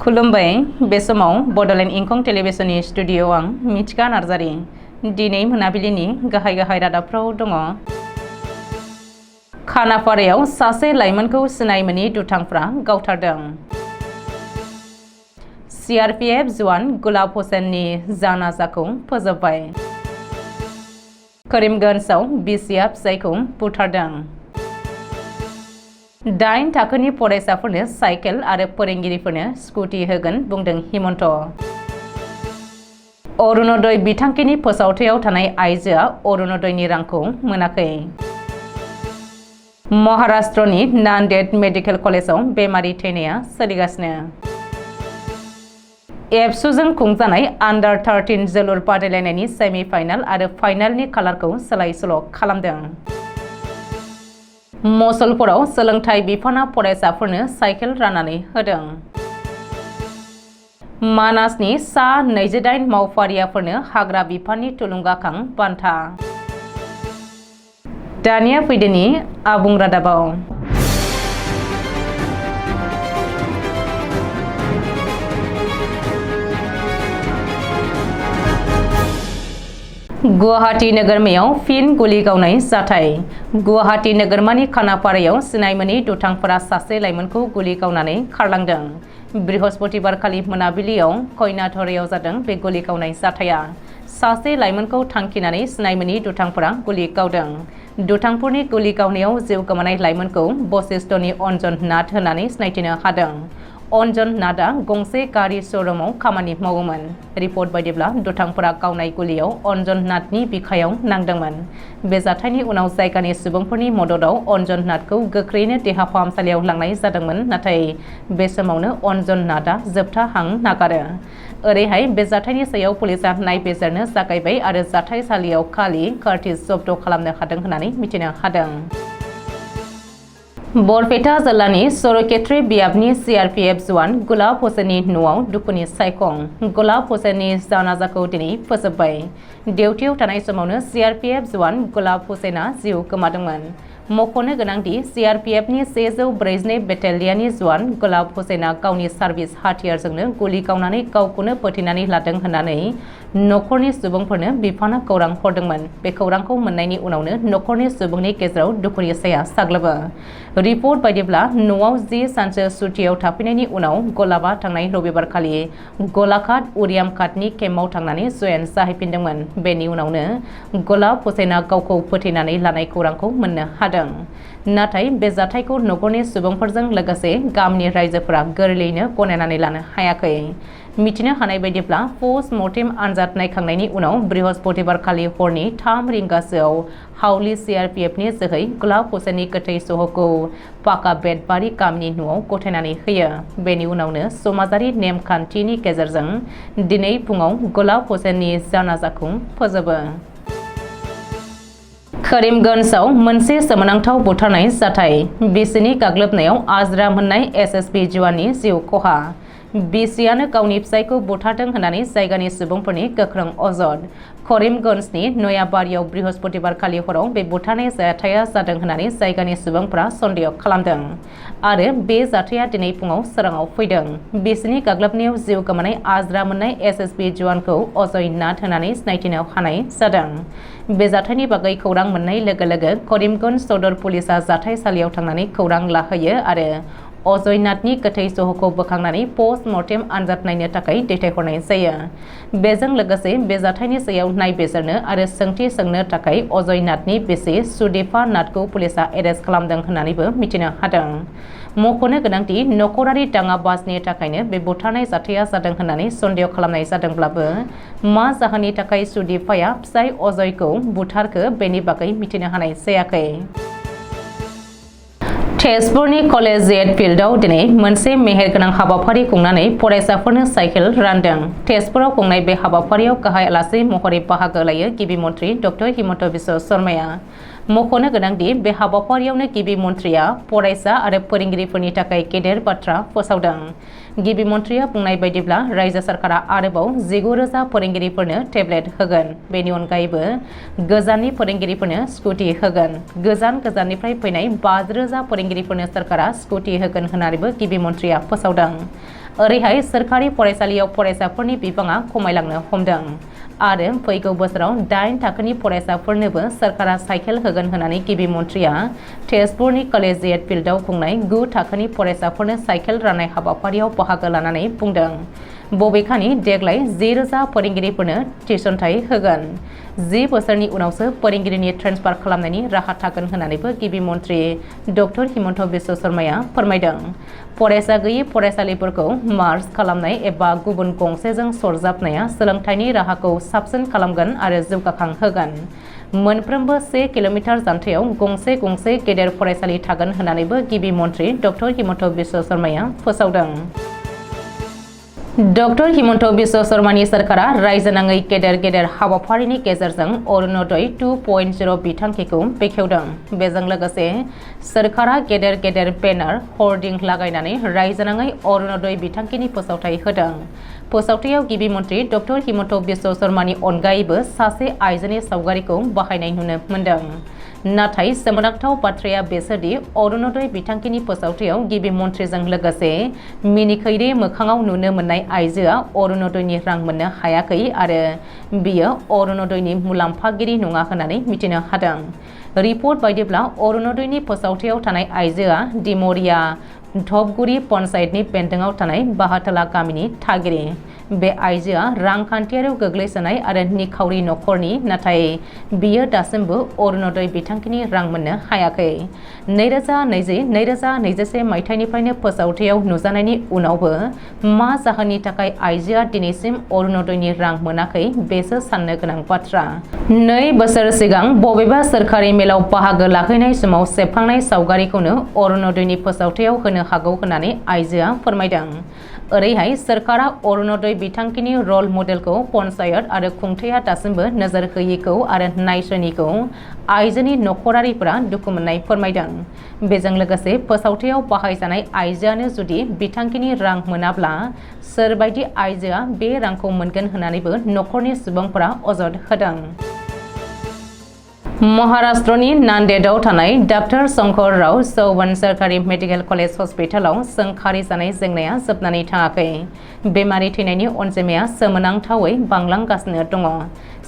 खुलुमबाय बे समाव बडोलेण्ड इंखं टेलिभिजननि स्टुडिअ आं मिथिका नार्जारि दिनै मोनाबिलिनि गाहाय रादाबफ्राव दङ। खानापारायाव सासे लाइमोनखौ सिनाय मोनि दुथांफ्रा गावथारदों। CRPF जवान गुलाब हुसैननि जानाजाखौ फोजोबबाय। करीमगंजआव बिसिया फिसायखौ बुथारदों। 8 थाखोनि फरायसाफोरनो साइकेल आरो फोरोंगिरिफोरनो स्कुटि होगोन बुंदों हिमन्त। अरुणोदय बिथांखिनि फोसावथायाव थानाय आइजोआ अरुणोदयनि रांखौ मोनाखै। महाराष्ट्रनि नान्देड मेडिकेल कलेजाव बेमारि थैनाया सोलिगासिनो। एबसुजों खुंजानाय आन्डार 13 जोलुर बादायलायनायनि सेमि फाइनाल आरो फाइनालनि खालारखौ सोलाय-सोल' खालामदों। मसलपुराव सोलोंथाइ बिफाना फरायसाफोरनो साइकेल राननानै होदों। मानासनि सा 28 मावफारियाफोरनो हाग्रा बिफाननि थुलुंगाखां बान्था। दानिया फैदोनि आबुं रादाबाव। गुवाहाटी नोगोरमायाव फिन गुलि गावनाय जाथाय। गुवाहाटी नोगोरमानि खानापारायाव सिनाय मोनि दुथांफोरा सासे लाइमोनखौ गुलि गावनानै खारलांदों। बृहस्पतिबारखालि मोनाबिलियाव कयनाधरायाव जादों बे गुलि गावनाय जाथाया। सासे लाइमोनखौ थांखिनानै सिनाय मोनि दुथांफोरा गुलि गावदों। दुथांफोरनि गुलि गावनायाव जिउ गोमानाय लाइमोनखौ बशिष्ठनि अन्जन नाथ होननानै सिनायथिनो हादों। अन्जन नाथआ गंसे गारि श'रुमाव खामानि मावोमोन। रिपर्ट बायदिब्ला दुथांफोरा गावनाय गुलियाव अन्जन नाथनि बिखायाव नांदोंमोन। बे जाथायनि उनाव जायगानि सुबुंफोरनि मददाव अन्जन नाथखौ गोख्रैनो देहा फाहामसालियाव लांनाय जादोंमोन, नाथाय बे समावनो अन्जन नाथआ जोबथा हां नागारो। ओरैहाय बे जाथायनि सायाव पुलिसआ नायबिजिरनो जागायबाय आरो जाथायसालियाव खालि कार्टिज जब्द खालामनो हादों होननानै मिथिनो हादों। बरपेटा जिल्लानि सरकेट्रि बियाबनि CRPF जवान गुलाब हुसैननि न'आव दुखुनि सायखं। गुलाब हुसैननि जानाजाखौ दिनै फोजोबबाय। डिउटियाव थानाय समावनो CRPF जवान गुलाब हुसैना जिउ गोमादोंमोन। मख'नो गोनांदि CRPFनि 142 बेटेलियननि जवान गुलाब हुसैना गावनि सार्भिस हाथियारजोंनो गुलि गावनानै गावखौनो फोथैनानै लादों होननानै नखरनि सुबुंफोरनो बिफाना खौरां हरदोंमोन। बे खौरांखौ मोननायनि उनावनो नखरनि सुबुंनि गेजेराव दुखुनि साया साग्लोबो। रिपर्ट बायदिब्ला न'आव 10 सानसो सुटियाव थाफैनायनि उनाव गुलाबा थांनाय रबिबारखालि गलाघाट उरियामघाटनि केम्पआव थांनानै जयेन जाहैफिनदोंमोन। बेनि उनावनो गुलाब हुसैना गावखौ फोथैनानै लानाय खौरांखौ मोननो हादों। नाथाय बे जाथायखौ नखरनि सुबुंफोरजों लोगोसे गामिनि रायजोफोरा गोरलैयैनो गनायनानै लानो हायाखै। मिथिनो हानाय बायदिब्ला पस्ट मर्टेम आनजाद नायखांनायनि उनाव बृहस्पतिबारखालि हरनि 3 रिंगासोआव हावलि CRPFनि जोहै गुलाब हुसैननि गोथै सह'खौ पाका बेतबारि गामिनि न'आव गथायनानै होयो। बेनि उनावनो समाजारि नेमखान्थिनि गेजेरजों दिनै फुङाव गुलाब हुसैननि जानाजाखौ फोजोबो। करीमगंजआव मोनसे सोमोनांथाव बुथारनाय जाथाय। बिसिनि गाग्लोबनायाव आजिरा मोननाय SSB जवाननि जिउ खहा। बिसियानो गावनि फिसायखौ बुथारदों होननानै जायगानि सुबुंफोरनि गोख्रों अजद। करीमगंजनि नयाबारियाव बृहस्पतिबारखालि हराव बे बुथारनाय जाथाया जादों होननानै जायगानि सुबुंफोरा सन्देह खालामदों आरो बे जाथाया दिनै फुङाव सोराङाव फैदों। बिसिनि गाग्लोबनायाव जिउ गोमानाय आजिरा मोननाय SSB जवानखौ अजय नाथ होननानै सिनायथिनो हानाय जादों। बे जाथायनि बागै खौरां मोननाय लोगो लोगो करीमगंज सदर पुलिसआ जाथायसालियाव थांनानै खौरां लाहैयो आरो अजय नाथनि गोथै सह'खौ बोखांनानै पस्ट मर्टेम आनजाद नायनो थाखाय दैथायहरनाय जायो। बेजों लोगोसे बे जाथायनि सायाव नायबिजिरनो आरो सोंथि सोंनो थाखाय अजय नाथनि बिसि सुदीपा नाथखौ पुलिसआ एरेस्ट खालामदों होननानैबो मिथिनो हादों। मख'नो गोनांदि नखरारि दाङाबाजनि थाखायनो बे बुथारनाय जाथाया जादों होननानै सन्देह खालामनाय जादोंब्लाबो मा जाहोननि थाखाय सुदीपाया फिसाय अजयखौ बुथारखो बेनि बागै मिथिनो हानाय जायाखै। तेजपुरनि कलेजियेट फिल्डआव दिनै मोनसे मेहेरगोनां हाबाफारि खुंनानै फरायसाफोरनो साइकेल रानदों। तेजपुराव खुंनाय बे हाबाफारियाव गाहाय आलासि महरै बाहागो लायो गिबि मन्थ्रि डक्टर हिमन्त बिश्व शर्माया। मख'नो गोनांदि बे हाबाफारियावनो गिबि मन्थ्रिया फरायसा आरो फोरोंगिरिफोरनि थाखाय गेदेर बाथ्रा फोसावदों। गिबि मन्थ्रिया बुंनाय बायदिब्ला रायजो सरकारा आरोबाव 19,000 फोरोंगिरिफोरनो टेब्लेट होगोन। बेनि अनगायैबो गोजाननि फोरोंगिरिफोरनो स्कुटि होगोन। गोजाननिफ्राय फैनाय 5,000 फोरोंगिरिफोरनो सरकारा स्कुटि होगोन होननानैबो गिबि मन्थ्रिया फोसावदों। ओरैहाय सोरखारि फरायसालियाव फरायसाफोरनि बिबाङा खमायलांनो हमदों आरो फैगौ बोसोराव 8 थाखोनि फरायसाफोरनोबो सरकारा साइकेल होगोन होननानै गिबि मन्थ्रिया तेजपुरनि कलेजियेट फिल्डआव खुंनाय 9 थाखोनि फरायसाफोरनो साइकेल राननाय हाबाफारियाव बाहागो लानानै बुंदों। बबेखानि देग्लाय 10,000 फोरोंगिरिफोरनो थिसनथाइ होगोन। 10 बोसोरनि उनावसो फोरोंगिरिनि ट्रेन्सफार खालामनायनि राहा थागोन होननानैबो गिबि मन्थ्रि डक्टर हिमन्त बिश्व शर्माया फोरमायदों। फरायसा गैयि फरायसालिफोरखौ मार्ज खालामनाय एबा गुबुन गंसेजों सरजाबनाया सोलोंथाइनि राहाखौ साबसिन खालामगोन आरो जौगाखांहोगोन। मोनफ्रोमबो 1 किल'मिटार जानथायाव गंसे गेदेर फरायसालि थागोन होननानैबो गिबि मन्थ्रि डक्टर हिमन्त बिश्व शर्माया फोसावदों। डक्टर हिमन्त बिश्व शर्मानि सरकारा रायजोनाङै गेदेर हाबाफारिनि गेजेरजों अरुणोदय 2.0 बिथांखिखौ बेखेवदों। बेजों लोगोसे सरकारा गेदेर बेनार हर्डिं लागायनानै रायजोनाङै अरुणोदय बिथांखिनि फोसावथाइ होदों। फोसावथायाव गिबि मन्थ्रि डक्टर हिमन्त बिश्व शर्मानि अनगायैबो सासे आइजोनि सावगारिखौ बाहायनाय नुनो मोन्दों। नाथाय सोमोनांथाव बाथ्राया बेसोदि अरुणोदय बिथांखिनि फोसावथायाव गिबि मन्थ्रिजों लोगोसे मिनिखैरे मोखाङाव नुनो मोननाय आइजोआ अरुणोदयनि रां मोननो हायाखै आरो बियो अरुणोदयनि मुलाम्फागिरि नङा होननानै मिथिनो हादों। रिपर्ट बायदिब्ला अरुणोदयनि फोसावथायाव थानाय आइजोआ दिमरिया धबगुरि पन्चायतनि बेन्दोंआव थानाय बाहाथोला गामिनि थागिरि। बे आइजोआ रांखान्थियारियाव गोग्लैसोनाय आरो निखावरि नखरनि, नाथाय बियो दासिमबो अरुणोदय बिथांखिनि रां मोननो हायाखै। 2020-2021 मायथाइनिफ्रायनो फोसावथायाव नुजानायनि उनावबो मा जाहोननि थाखाय आइजोआ दिनैसिम अरुणोदयनि रां मोनाखै बेसो साननो गोनां बाथ्रा। 2 बोसोर सिगां बबेबा सोरखारि मेलाव बाहागो लाहैनाय समाव सेबखांनाय सावगारिखौनो अरुणोदयनि फोसावथायाव होनो हागौ होननानै आइजोआ फोरमायदों। ओरैहाय सरकारा अरुणोदय बिथांखिनि रल मडेलखौ पन्चायत आरो खुंथाया दासिमबो नोजोर होयिखौ आरो नायस'निखौ आइजोनि नखरारिफोरा दुखु मोननाय फोरमायदों। बेजों लोगोसे फोसावथायाव बाहायजानाय आइजोआनो जुदि बिथांखिनि रां मोनाब्ला सोरबायदि आइजोआ बे रांखौ मोनगोन होननानैबो नखरनि सुबुंफोरा अजद होदों। महाराष्ट्रनि नान्देदआव थानाय डॉक्टर शंकर राव चौहान सोरखारि मेडिकेल कलेज हस्पिटालाव सोंखारि जानाय जेंनाया जोबनानै थाङाखै। बेमारि थैनायनि अनजिमाया सोमोनांथावै बांलांगासिनो दङ।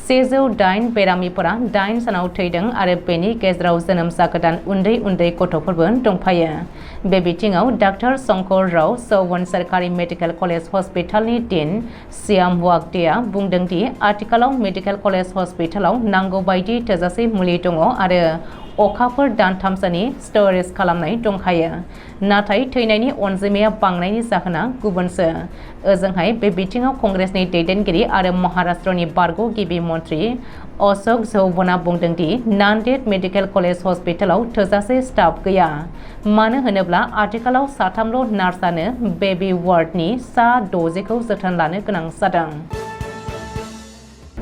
108 बेरामिफोरा 8 सानाव थैदों आरो बेनि गेजेराव जोनोम जागोदान उन्दै गथ'फोरबो दंफायो। बे बिथिङाव डॉक्टर शंकर राव चौहान सोरखारि मेडिकेल कलेज हस्पिटालनि डीन श्याम वागदेआ बुंदों दि आथिखालाव मेडिकेल कलेज हस्पिटालाव नांगौ बायदि थोजासे मुलि दङ आरो अखाफोर दानथामसोनि स्ट'रेज खालामनाय दंखायो। नाथाय थैनायनि अनजिमाया बांनायनि जाहोना गुबुनसो। ओजोंहाय बे बिथिङाव कंग्रेसनि दैदेनगिरि आरो महाराष्ट्रनि बारग' गिबि मन्थ्रि अशोक चौहानआ बुंदों दि नान्देद मेडिकेल कलेज हस्पिटालाव थोजासे स्टाफ गैया। मानो होनोब्ला आथिखालाव साथामल' नार्सआनो बेबी वार्डनि सा 60खौ जोथोन लानो गोनां जादों।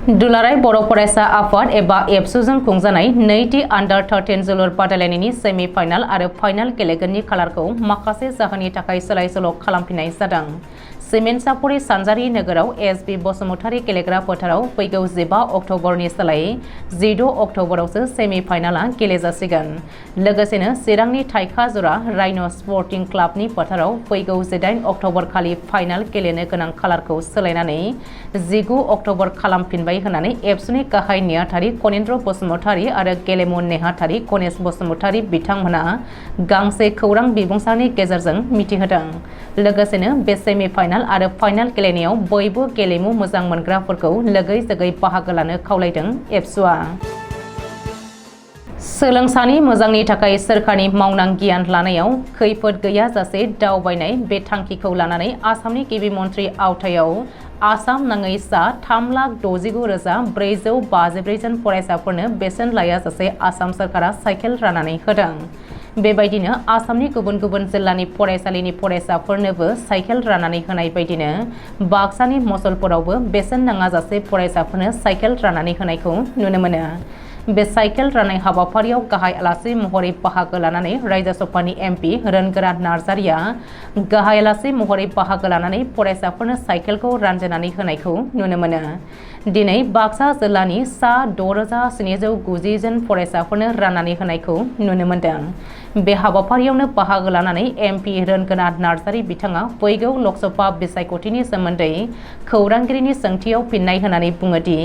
दुलाराय बर' फरायसा आफाद एबा एबसुजों खुंजानाय नैथि आन्डार 13 जोलुर बादायलायनायनि सेमि फाइनाल आरो फाइनाल गेलेगोननि खालारखौ माखासे जाहोननि थाखाय सोलाय सोल' खालामफिननाय जादों। सिमेन्सापुरि सानजारि नोगोराव एस.बि. बसुमतारी गेलेग्रा फोथाराव फैगौ 15 अक्ट'बरनि सोलायै 16 अक्ट'बरावसो सेमि फाइनालआ गेलेजासिगोन। लोगोसेनो चिरांनि थाइखाजुरा राइन' स्पर्टिं क्लाबनि फोथाराव फैगौ 18 अक्ट'बर खालि फाइनाल गेलेनो गोनां खालारखौ सोलायनानै 19 अक्ट'बर खालामफिनबाय होननानै एबसुनि गाहाय नेहाथारि कनिन्द्र बसुमतारी आरो गेलेमु नेहाथारि गणेश बसुमतारी बिथांमोना गांसे खौरां बिबुंसारनि गेजेरजों मिथिहोदों। लोगोसेनो बे सेमि फाइनाल आरो फाइनाल गेलेनायाव बयबो गेलेमु मोजां मोनग्राफोरखौ लोगै जोगै बाहागो लानो खावलायदों एबसुआ। सोलोंसानि मोजांनि थाखाय सोरखारनि मावनां गियान लानायाव खैफोद गैयाजासे दावबायनाय बे थांखिखौ लानानै आसामनि गिबि मन्थ्रि आवथायाव आसाम नाङै सा 3,69,454 जन फरायसाफोरनो बेसेन लायाजासे आसाम सोरखारा साइकेल राननानै होदों। बेबायदिनो आसामनि गुबुन गुबुन जिल्लानि फरायसालिनि फरायसाफोरनोबो साइकेल राननानै होनाय बायदिनो बाक्सानि मसलपुरावबो बेसेन नाङाजासे फरायसाफोरनो साइकेल राननानै होनायखौ नुनो मोनो। बे साइकेल राननाय हाबाफारियाव गाहाय आलासि महरै बाहागो लानानै रायजो सभानि एमपि रोनगोरा नार्जारिया गाहाय आलासि महरै बाहागो लानानै फरायसाफोरनो साइकेलखौ रानजेनानै होनायखौ नुनो मोनो। दिनै बाक्सा जिल्लानि सा 6,790 जन फरायसाफोरनो राननानै होनायखौ नुनो मोनदों। बे हाबाफारियावनो बाहागो लानानै एमपि रोनगोरा नार्जारि बिथाङा फैगौ लकसभा बिसायख'थिनि सोमोन्दै खौरांगिरिनि सोंथियाव फिननाय होनानै बुङोदि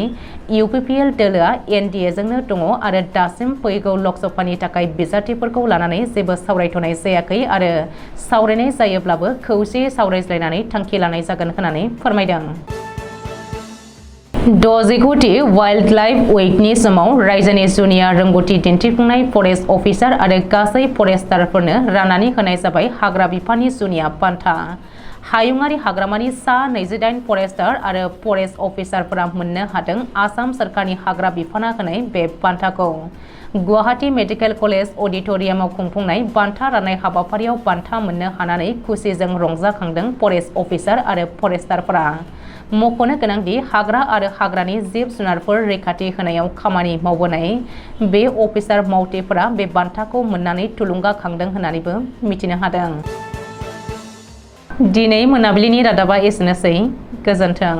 इउपिपिएल दोलोआ एनडिएजोंनो दङ आरो दासिम फैगौ लकसभानि थाखाय बिजाथिफोरखौ लानानै जेबो सावरायथ'नाय जायाखै आरो सावरायनाय जायोब्लाबो खौसेयै सावरायज्लायनानै थांखि लानाय जागोन होननानै फोरमायदों। 69थि वाइल्ड लाइफ उइकनि समाव रायजोनि जुनिया रोंगौथि दिन्थिफुंनाय फरेस्ट अफिसार आरो गासै फरेस्टारफोरनो राननानै होनाय जाबाय हाग्रा बिफाननि जुनिया बान्था। हायुङारि हाग्रामानि सा 28 फरेस्टार आरो फरेस्ट अफिसारफोरा मोननो हादों आसाम सोरखारनि हाग्रा बिफाना होनाय बे बान्थाखौ। गुवाहाटी मेडिकेल कलेज अडिट'रियामाव खुंफुंनाय बान्था राननाय हाबाफारियाव बान्था मोननो हानानै खुसिजों रंजाखांदों फरेस्ट अफिसार आरो फरेस्टारफोरा। मख'नो गोनांदि हाग्रा आरो हाग्रानि जिब जुनारफोर रैखाथि होनायाव खामानि मावबोनाय बे अफिसार मावथिफोरा बे बान्थाखौ मोननानै थुलुंगाखांदों होननानैबो मिथिनो हादों। दिनै मोनाबिलिनि रादाबा एसेनोसै। गोजोन्थों।